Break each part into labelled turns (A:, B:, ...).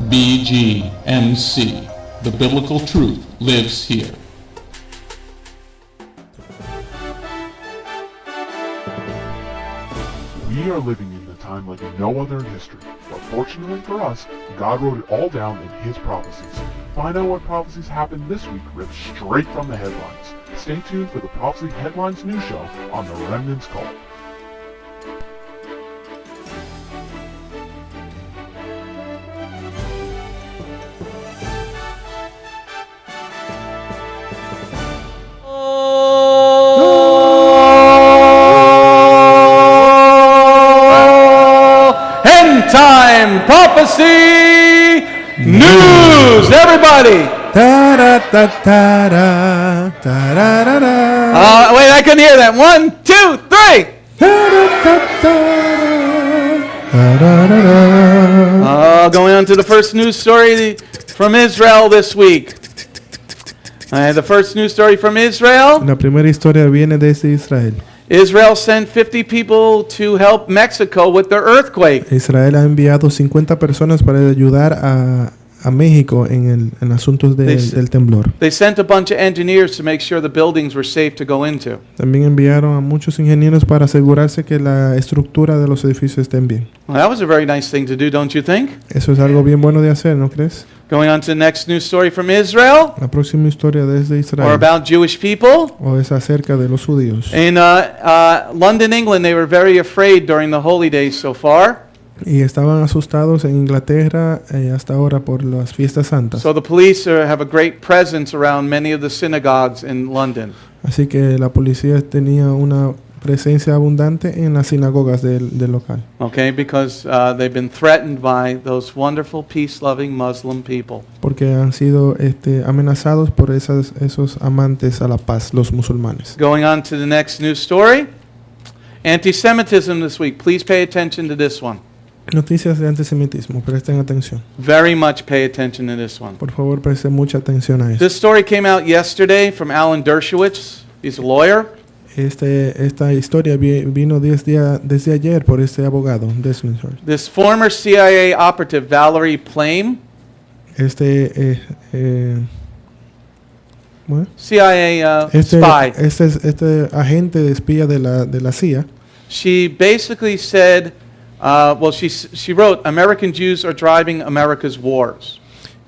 A: Bgmc. The biblical truth lives here.
B: We are living in a time like no other in history, but fortunately for us, God wrote it all down in His prophecies. Find out what prophecies happened this week ripped straight from the headlines. Stay tuned for the Prophecy Headlines News Show on the Remnant's Call.
C: Time prophecy news, everybody. Wait, I couldn't hear that. 1, 2, 3. Going on to the first news story from Israel this week. The first news story from Israel.
D: La primera historia viene desde Israel.
C: Israel sent 50 people to help Mexico with the earthquake.
D: Israel ha enviado 50 personas para ayudar a México en asuntos del temblor.
C: They sent a bunch of engineers to make sure the buildings were safe to go into.
D: También enviaron a muchos ingenieros para asegurarse que la estructura de los edificios estén bien.
C: Well, that was a very nice thing to do, don't you think?
D: Eso es algo bien bueno de hacer, ¿no crees?
C: Going on to the next news story from Israel.
D: La próxima historia desde Israel.
C: Or about Jewish people.
D: O es acerca de los judíos.
C: In London, England, they were very afraid during the holy days so far.
D: Y estaban asustados en Inglaterra hasta ahora por las fiestas santas.
C: So the police have a great presence around many of the synagogues in London.
D: Así que la policía tenía una presencia abundante en las sinagogas del local.
C: Okay, because they've been threatened by those wonderful peace-loving Muslim people.
D: Porque han sido amenazados por esos amantes a la paz, los musulmanes.
C: Going on to the next news story. Anti-Semitism this week. Please pay attention to this one.
D: Noticias de antisemitismo, presten atención.
C: Very much pay attention to this one.
D: Por favor, presten mucha atención a eso.
C: This story came out yesterday from Alan Dershowitz. He's a lawyer.
D: Esta historia vino desde ayer por este abogado.
C: This former CIA operative, Valerie Plame. CIA spy.
D: Este agente de espía de la CIA.
C: She basically said, she wrote, American Jews are driving America's wars.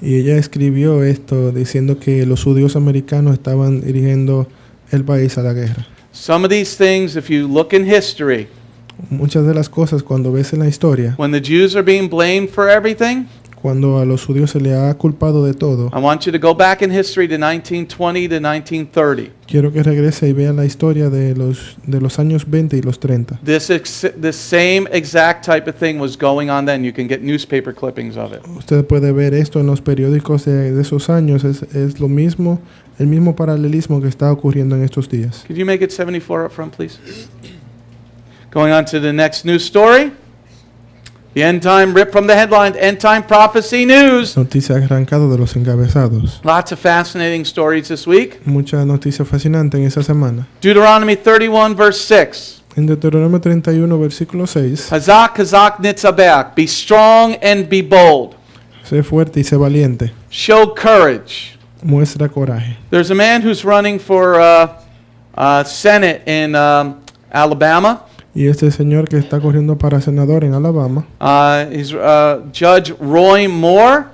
D: Y ella escribió esto diciendo que los judíos americanos estaban dirigiendo el país a la guerra.
C: Some of these things, if you look in history,
D: muchas de las cosas cuando ves en la historia,
C: when the Jews are being blamed for everything,
D: cuando a los judíos se le ha culpado de todo,
C: I want you to go back in history to 1920 to 1930.
D: Quiero que regrese y vea la historia de los años 20 y los 30.
C: This same exact type of thing was going on then. You can get newspaper clippings of it.
D: Usted puede ver esto en los periódicos de esos años. Es lo mismo, el mismo paralelismo que está ocurriendo en estos días.
C: Could you make it 74 up front, please? Going on to the next news story. The end time ripped from the headline, end time prophecy news.
D: Noticia arrancado de los encabezados.
C: Lots of fascinating stories this week.
D: Mucha noticia fascinante en esa semana.
C: Deuteronomy 31 verse 6.
D: En Deuteronomio 31 versículo 6.
C: Hazak, hazak, nitzabach. Be strong and be bold.
D: Sé fuerte y sé valiente.
C: Show courage.
D: Muestra coraje.
C: There's a man who's running for Senate in Alabama.
D: Y este señor que está corriendo para senador en Alabama.
C: He's Judge Roy Moore.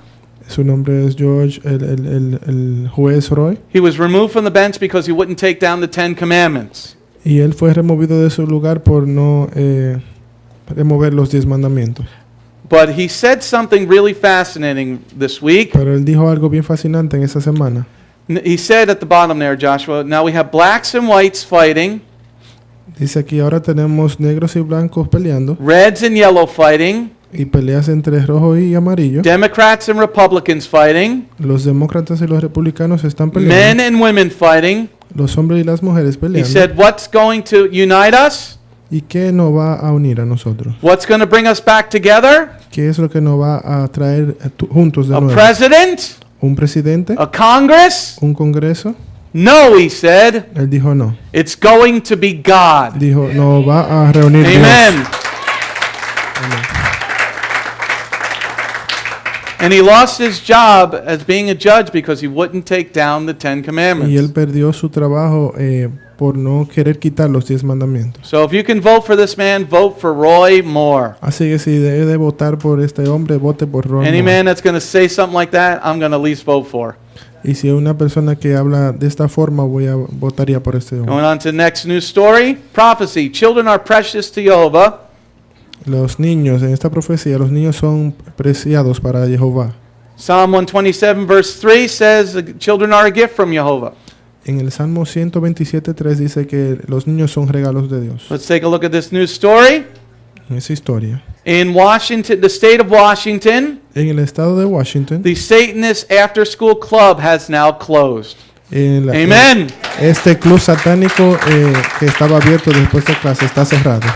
D: Su nombre es George, el juez Roy.
C: He was removed from the bench because he wouldn't take down the 10 Commandments.
D: Y él fue removido de su lugar por no remover los 10 mandamientos.
C: But he said something really fascinating this week.
D: Pero él dijo algo bien fascinante en esa semana.
C: He said at the bottom there, Joshua, now we have blacks and whites fighting.
D: Dice aquí ahora tenemos negros y blancos peleando.
C: Reds and yellow fighting.
D: Y peleas entre rojo y amarillo.
C: Democrats and Republicans fighting.
D: Los demócratas y los republicanos están peleando.
C: Men and women fighting.
D: Los hombres y las mujeres peleando.
C: He said, what's going to unite us?
D: ¿Y qué nos va a unir a nosotros?
C: What's going to bring us back together?
D: ¿Qué es lo que nos va a traer juntos de nuevo?
C: A president?
D: ¿Un presidente?
C: A Congress?
D: ¿Un congreso?
C: No, he said.
D: Él dijo no.
C: It's going to be God.
D: Dijo, no va a reunir
C: Amen.
D: Dios. Amen.
C: And he lost his job as being a judge because he wouldn't take down the Ten
D: Y él
C: Commandments.
D: perdió su trabajo por no querer quitar los 10 mandamientos.
C: So if you can vote for this man, vote for Roy Moore.
D: Así que si debe de votar por este hombre, vote por Roy
C: Any
D: Moore.
C: man that's going to say something like that, I'm going to at least vote for.
D: Y si hay una persona que habla de esta forma, votaría por este hombre.
C: Going on to the next news story. Prophecy. Children are precious to Jehovah.
D: Los niños, en esta profecía, los niños son preciados para Jehová.
C: Psalm 127 verse 3 says the children are a gift from Jehovah.
D: En el Salmo 127:3 dice que los niños son regalos de Dios.
C: Let's take a look at this news story.
D: En esa historia.
C: In Washington, the state of Washington,
D: En el estado de Washington,
C: the Satanist after-school club has now closed. Amen.
D: Este club satánico que estaba abierto después de clase está cerrado.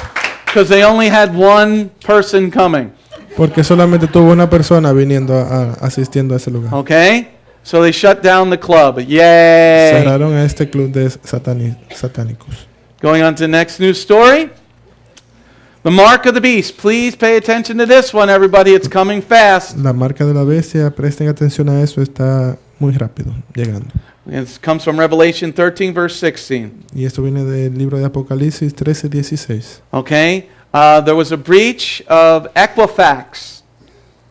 C: Because they only had one person coming.
D: Porque solamente tuvo una persona asistiendo a ese lugar.
C: Okay? So they shut down the club. Yay!
D: Cerraron a este club de satánicos.
C: Going on to the next news story. The mark of the beast. Please pay attention to this one, everybody. It's coming fast.
D: La marca de la bestia, presten atención a eso, está muy rápido llegando.
C: It comes from Revelation 13, verse 16.
D: Y esto viene del libro de Apocalipsis 13:16.
C: Okay? There was a breach of Equifax.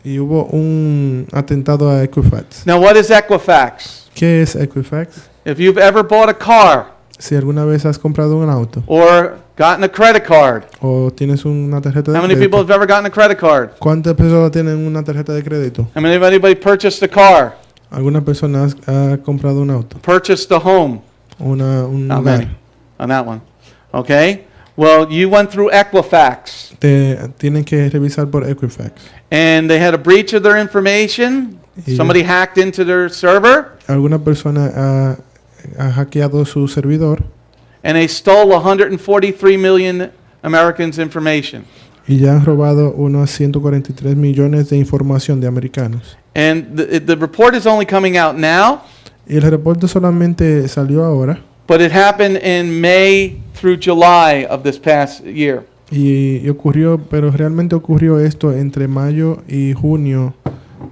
D: Y hubo un atentado a Equifax.
C: Now, what is Equifax?
D: ¿Qué es Equifax?
C: If you've ever bought a car
D: Si alguna vez has comprado un auto
C: or gotten a credit card,
D: o tienes una tarjeta de
C: how many people
D: crédito,
C: have ever gotten a credit card?
D: ¿cuántas personas tienen una tarjeta de crédito?
C: How many of anybody purchased a car,
D: ¿Alguna persona ha comprado un auto?
C: purchased a home?
D: Un
C: Not
D: lugar.
C: many on that one. Okay? Well, you went through Equifax
D: Tienen que revisar por Equifax.
C: and they had a breach of their information.
D: Yeah.
C: Somebody hacked into their server
D: Alguna persona ha hackeado su servidor
C: and they stole 143 million Americans' information.
D: y ya han robado unos 143 millones de información de americanos.
C: And the report is only coming out now,
D: Y el reporte solamente salió ahora
C: but it happened in May through July of this past year.
D: y ocurrió, pero realmente ocurrió esto entre mayo y julio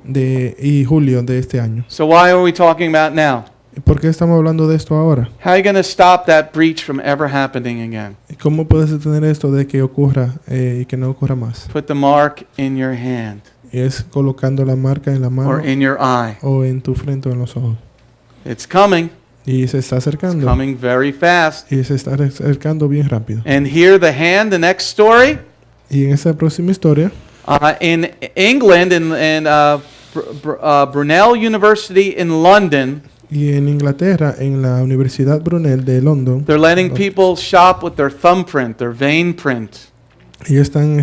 D: de este año.
C: So why are we talking about now?
D: ¿Por qué estamos hablando de esto ahora?
C: How are you going to stop that breach from ever happening again?
D: ¿Y cómo puedes detener esto de que ocurra y que no ocurra más?
C: Put the mark in your hand
D: Y es colocando la marca en la mano
C: or in your eye.
D: o en tu frente o en los ojos.
C: It's coming.
D: Y se está
C: It's
D: acercando.
C: coming very fast.
D: Y se está acercando bien rápido.
C: And here the hand, the next story,
D: Y en esa próxima historia,
C: in England, in Brunel University in London,
D: y en Inglaterra, en la Universidad Brunel de London,
C: they're letting people shop with their thumbprint, their vein print.
D: ellos están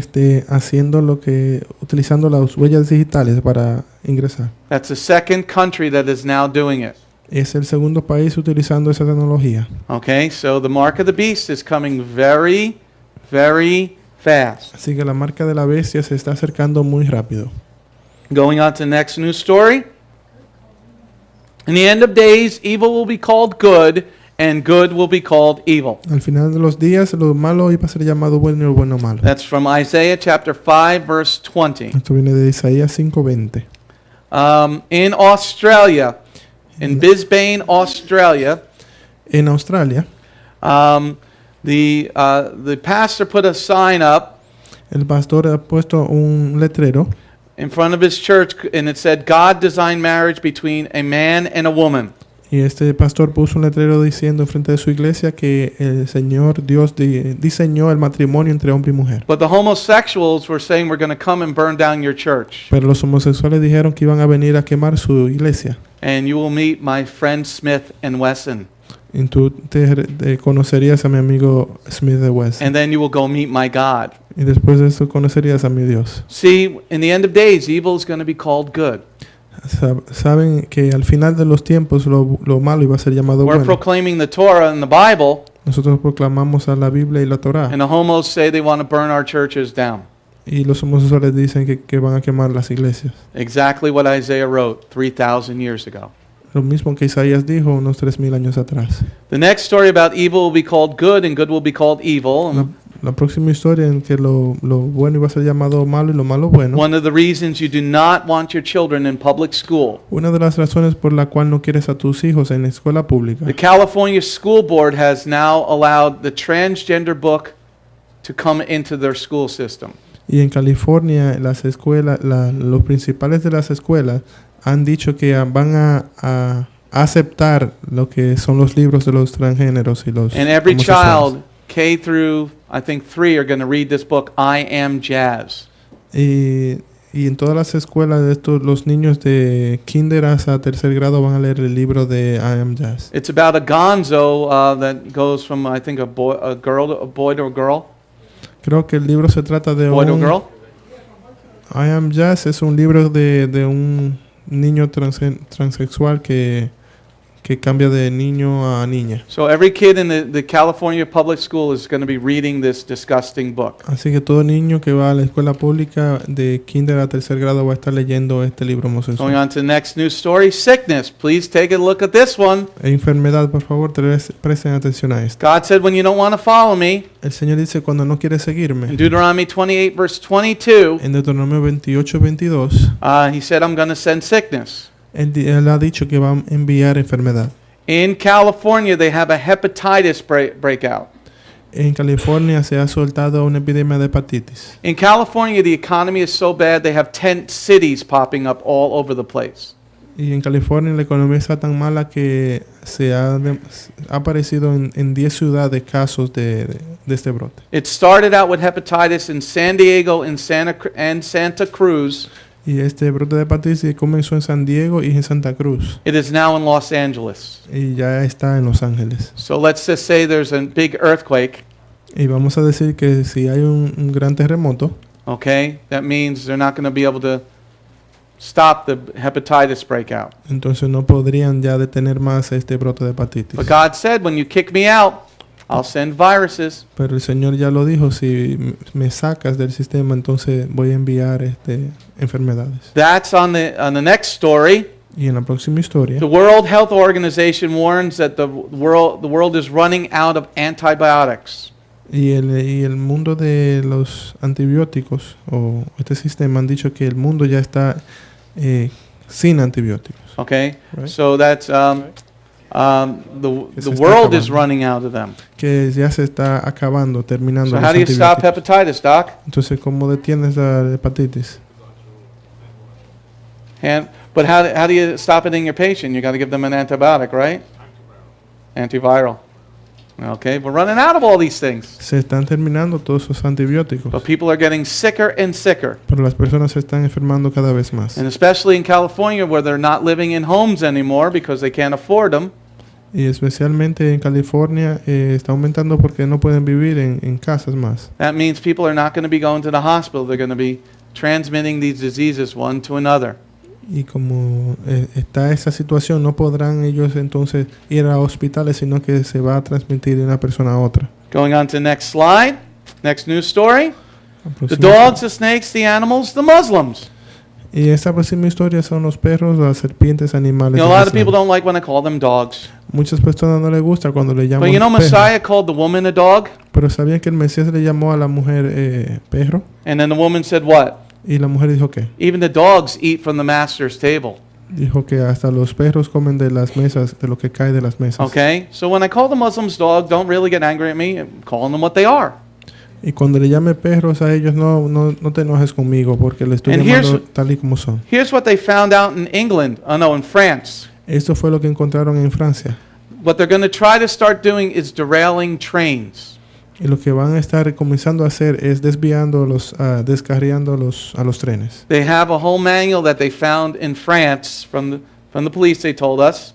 D: utilizando las huellas digitales para ingresar.
C: That's the second country that is now doing it.
D: Es el segundo país utilizando esa tecnología.
C: Okay, so the mark of the beast is coming very, very fast.
D: Así que la marca de la bestia se está acercando muy rápido.
C: Going on to the next news story. In the end of days, evil will be called good, and good will be called evil.
D: Al final de los días, lo malo iba a ser llamado bueno y lo bueno malo.
C: That's from Isaiah chapter 5, verse 20.
D: Esto viene de Isaías 5:20.
C: In Australia, in Brisbane, Australia,
D: En Australia,
C: the pastor put a sign up
D: el pastor ha puesto un letrero
C: in front of his church, and it said, God designed marriage between a man and a woman.
D: y este pastor puso un letrero diciendo enfrente de su iglesia que el Señor Dios diseñó el matrimonio entre hombre y mujer.
C: But the homosexuals were saying, we're going to come and burn down your church.
D: Pero los homosexuales dijeron que iban a venir a quemar su iglesia.
C: And you will meet my friend Smith and Wesson.
D: Y tú te conocerías a mi amigo Smith de West.
C: And then you will go meet my God.
D: Y después de eso conocerías a mi Dios.
C: See, in the end of days, evil is going to be called good.
D: Saben que al final de los tiempos lo malo iba a ser llamado
C: We're
D: bueno.
C: proclaiming the Torah and the Bible,
D: Nosotros proclamamos a la Biblia y la Torá.
C: and the homos say they want to burn our churches down.
D: Y los homosexuales dicen que van a quemar las iglesias.
C: Exactly what Isaiah wrote 3,000 years ago.
D: Lo mismo que Isaías dijo unos 3000 años atrás.
C: The next story about evil will be called good, and good will be called evil.
D: La la próxima historia en que lo bueno iba a ser llamado malo y lo malo bueno.
C: One of the reasons you do not want your children in public school.
D: Una de las razones por la cual no quieres a tus hijos en la escuela pública.
C: The California School Board has now allowed the transgender book to come into their school system.
D: Y en California las escuelas, los principales de las escuelas han dicho que van a aceptar lo que son los libros de los transgéneros y los
C: And every
D: homosexuales.
C: child, K through I think 3, are going to read this book, I Am Jazz.
D: Y en todas las escuelas de estos, los niños de kinder hasta tercer grado van a leer el libro de I Am Jazz.
C: It's about a gonzo that goes from I think a boy to a girl.
D: Creo que el libro se trata de
C: Boy to a girl.
D: I Am Jazz es un libro de un niño transexual que cambia de niño a niña.
C: So every kid in the California public school is going to be reading this disgusting book.
D: Así que todo niño que va a la escuela pública de kinder a tercer grado va a estar leyendo este libro
C: Going
D: homosexual.
C: on to the next news story, sickness. Please take a look at this one.
D: Enfermedad, por favor, presten atención a esto.
C: God said, when you don't want to follow me,
D: El Señor dice cuando no quieres
C: in
D: seguirme.
C: Deuteronomy 28 verse 22,
D: En Deuteronomio 28:22,
C: he said, I'm going to send sickness.
D: él ha dicho que va a enviar enfermedad.
C: In California, they have a hepatitis breakout.
D: En California se ha soltado una epidemia de hepatitis.
C: In California, the economy is so bad, they have tent cities popping up all over the place.
D: Y en California la economía está tan mala que ha aparecido en 10 ciudades casos de este brote.
C: It started out with hepatitis in San Diego and Santa Cruz.
D: Y este brote de hepatitis comenzó en San Diego y en Santa Cruz.
C: It is now in Los Angeles.
D: Y ya está en Los Ángeles.
C: So let's just say there's a big earthquake.
D: Y vamos a decir que si hay un gran terremoto,
C: Okay, that means they're not going to be able to stop the hepatitis breakout.
D: entonces no podrían ya detener más este brote de hepatitis.
C: But God said, when you kick me out, I'll send viruses.
D: Pero el Señor ya lo dijo, si me sacas del sistema, entonces voy a enviar enfermedades.
C: That's on the next story.
D: Y en la próxima historia,
C: The World Health Organization warns that the world is running out of antibiotics.
D: y el mundo de los antibióticos, o este sistema, han dicho que el mundo ya está sin antibióticos.
C: Okay,
D: Right.
C: so that's the
D: está
C: world is
D: acabando.
C: running out of them.
D: Que ya se está acabando, terminando
C: So
D: los
C: how do you stop
D: antibióticos.
C: hepatitis, doc?
D: Entonces, ¿cómo detienes la hepatitis?
C: But how do you stop it in your patient? You got to give them an antibiotic, right? Antiviral. Okay, we're running out of all these things.
D: Se están terminando todos esos antibióticos,
C: But people are getting sicker and sicker.
D: pero las personas se están enfermando cada vez más.
C: And especially in California where they're not living in homes anymore because they can't afford them.
D: Y especialmente en California está aumentando porque no pueden vivir en casas más.
C: That means people are not going to be going to the hospital. They're going to be transmitting these diseases one to another.
D: Y como está esa situación, no podrán ellos entonces ir a hospitales, sino que se va a transmitir de una persona a otra.
C: Going on to the next slide. Next news story.
D: La
C: The
D: próxima-
C: dogs, the snakes, the animals, the Muslims.
D: Y esta próxima historia son los perros, las serpientes, animales.
C: You know, a
D: del
C: lot of people
D: Islam.
C: don't like when I call them dogs.
D: Muchas personas no les gusta cuando le llaman
C: But you know,
D: perro.
C: Messiah called the woman a dog,
D: Pero sabían que el Mesías le llamó a la mujer perro.
C: and then the woman said what?
D: Y la mujer dijo que
C: Even the dogs eat from the master's table.
D: dijo que hasta los perros comen de las mesas, de lo que cae de las mesas.
C: Okay? So when I call the Muslims dog, don't really get angry at me. I'm calling them what they are.
D: Y cuando le llame perros a ellos, no te enojes conmigo, porque le estoy
C: And
D: llamando
C: here's-
D: tal y como son.
C: Here's what they found out in England. Oh no, in France.
D: Esto fue lo que encontraron en Francia.
C: What they're going to try to start doing is derailing trains.
D: Y lo que van a estar comenzando a hacer es desviando descarriando a los trenes.
C: They have a whole manual that they found in France from the police, they told us.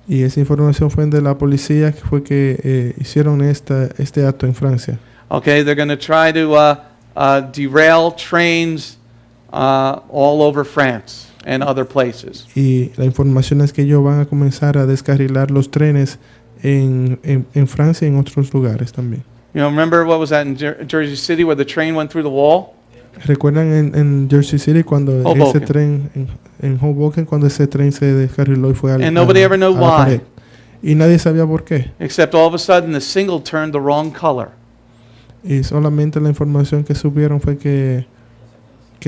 D: Y esa información fue de la policía, que fue que hicieron este acto en Francia.
C: Okay, they're going to try to derail trains all over France and other places.
D: Y la información es que ellos van a comenzar a descarrilar los trenes en Francia y en otros lugares también.
C: You know, remember what was that in Jersey City where the train went through the wall?
D: ¿Recuerdan en Jersey City cuando
C: Hoboken.
D: ese tren, en Hoboken, cuando ese tren se descarriló y fue
C: And nobody ever knew
D: la
C: why.
D: pared? Y nadie sabía por qué.
C: Except all of a sudden the signal turned the wrong color.
D: Y solamente la información que subieron fue que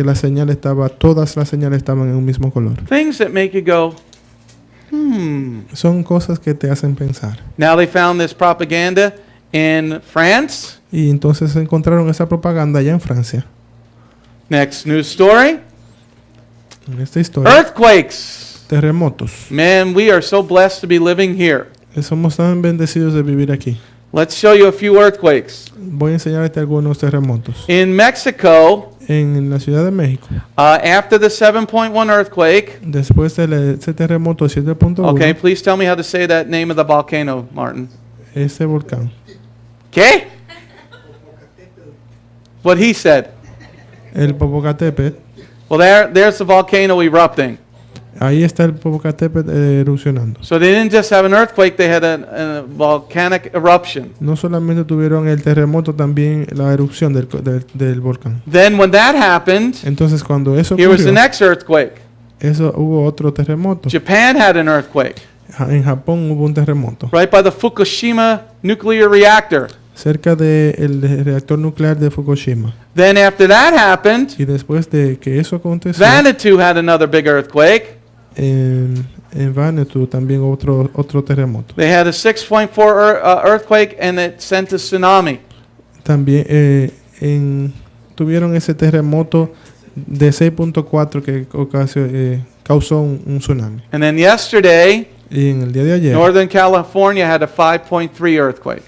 D: la señal estaba, todas las señales estaban en un mismo color.
C: Things that make you go,
D: Son cosas que te hacen pensar.
C: Now they found this propaganda in France.
D: Y entonces encontraron esa propaganda allá en Francia.
C: Next news story.
D: En esta historia,
C: Earthquakes.
D: terremotos.
C: Man, we are so blessed to be living here.
D: Somos tan bendecidos de vivir aquí.
C: Let's show you a few earthquakes.
D: Voy a enseñarte algunos terremotos.
C: In Mexico,
D: En la Ciudad de México,
C: after the 7.1 earthquake,
D: después de ese terremoto 7.1,
C: okay, please tell me how to say that name of the volcano, Martin.
D: ese volcán,
C: Okay? What he said.
D: el Popocatépetl,
C: Well, there's the volcano erupting.
D: ahí está el Popocatépetl erupcionando.
C: So they didn't just have an earthquake, they had a volcanic eruption.
D: No solamente tuvieron el terremoto, también la erupción del volcán.
C: Then when that happened,
D: Entonces cuando eso
C: here was the
D: ocurrió,
C: next earthquake.
D: hubo otro terremoto.
C: Japan had an earthquake
D: En Japón hubo un terremoto.
C: right by the Fukushima nuclear reactor.
D: Cerca del reactor nuclear de Fukushima.
C: Then after that happened,
D: Y después de que eso aconteció,
C: Vanuatu had another big earthquake.
D: en Vanuatu también otro terremoto.
C: They had a 6.4 earthquake and it sent a tsunami.
D: También tuvieron ese terremoto de 6.4 que causó un tsunami.
C: And then yesterday,
D: Y en el día de ayer
C: Northern California had a 5.3 earthquake.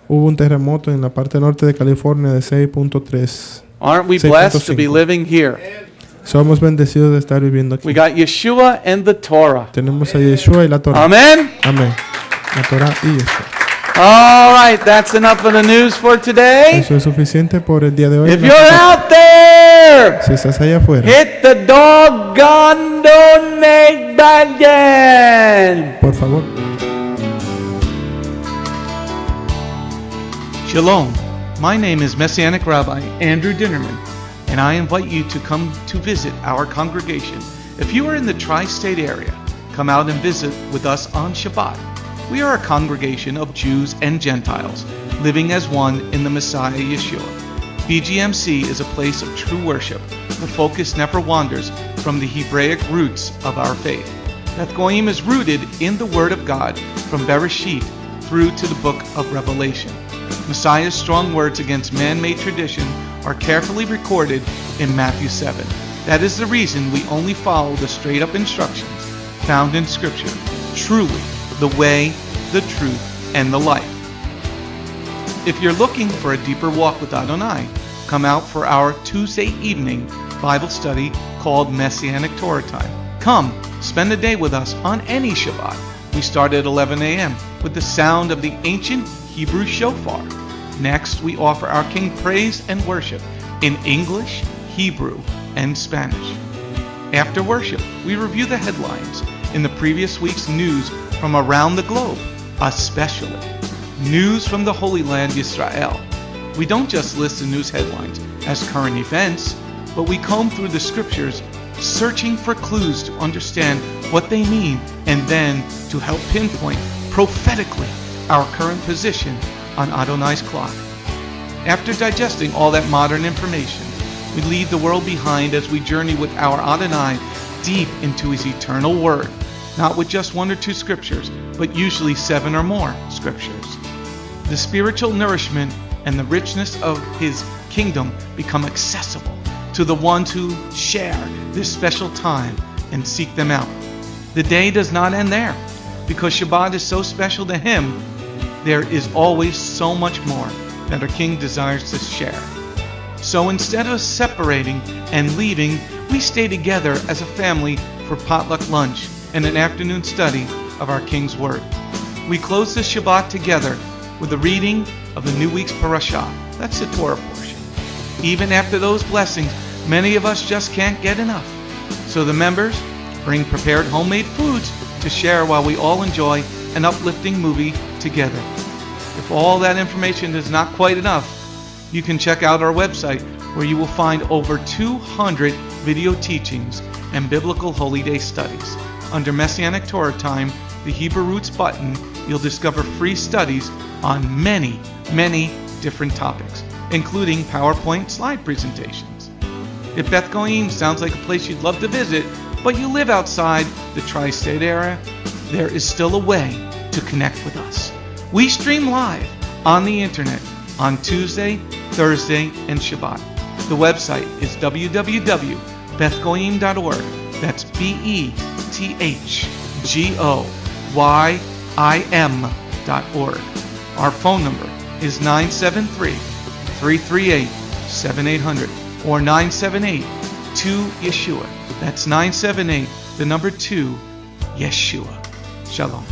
D: hubo un terremoto en la parte norte de California de 6.3.
C: Aren't we blessed to be
D: 6.5.
C: living here?
D: Somos bendecidos de estar viviendo aquí.
C: We got Yeshua and the Torah.
D: Tenemos a Yeshua y la Torah.
C: Amen?
D: Amén. La Torah y Yeshua.
C: All right, that's enough of the news for today.
D: Eso es suficiente por el día de hoy.
C: If you're out there,
D: Si estás allá afuera,
C: hit the doggone donate button.
D: por favor.
E: Shalom. My name is Messianic Rabbi Andrew Dinnerman, and I invite you to come to visit our congregation. If you are in the tri-state area, come out and visit with us on Shabbat. We are a congregation of Jews and Gentiles, living as one in the Messiah Yeshua. Bgmc is a place of true worship. The focus never wanders from the Hebraic roots of our faith. Beth Goyim is rooted in the Word of God from Bereshit through to the book of Revelation. Messiah's strong words against man-made tradition are carefully recorded in Matthew 7. That is the reason we only follow the straight-up instructions found in Scripture. Truly, the way, the truth, and the life. If you're looking for a deeper walk with Adonai, come out for our Tuesday evening Bible study called Messianic Torah Time. Come, spend a day with us on any Shabbat. We start at 11 a.m. with the sound of the ancient Hebrew shofar. Next, we offer our King praise and worship in English, Hebrew, and Spanish. After worship, we review the headlines in the previous week's news from around the globe, especially news from the Holy Land, Israel. We don't just list the news headlines as current events, but we comb through the scriptures, searching for clues to understand what they mean and then to help pinpoint prophetically our current position on Adonai's clock. After digesting all that modern information, we leave the world behind as we journey with our Adonai deep into his eternal word, not with just one or two scriptures, but usually 7 or more scriptures. The spiritual nourishment and the richness of his kingdom become accessible to the ones who share this special time and seek them out. The day does not end there. Because Shabbat is so special to him, there is always so much more that our King desires to share. So instead of separating and leaving, we stay together as a family for potluck lunch and an afternoon study of our King's Word. We close the Shabbat together with the reading of the new week's parashah. That's the Torah portion. Even after those blessings, many of us just can't get enough. So the members bring prepared homemade foods to share while we all enjoy an uplifting movie together. If all that information is not quite enough, you can check out our website where you will find over 200 video teachings and biblical holy day studies. Under Messianic Torah Time, the Hebrew Roots button, you'll discover free studies on many different topics, including PowerPoint slide presentations. If Beth Goyim sounds like a place you'd love to visit, but you live outside the tri-state area, there is still a way to connect with us. We stream live on the internet on Tuesday, Thursday, and Shabbat. The website is www.bethgoyim.org. That's BETHGOYIM.org. Our phone number is 973-338-7800 or 978-2-YESHUA. That's 978, the number 2, Yeshua. Shalom.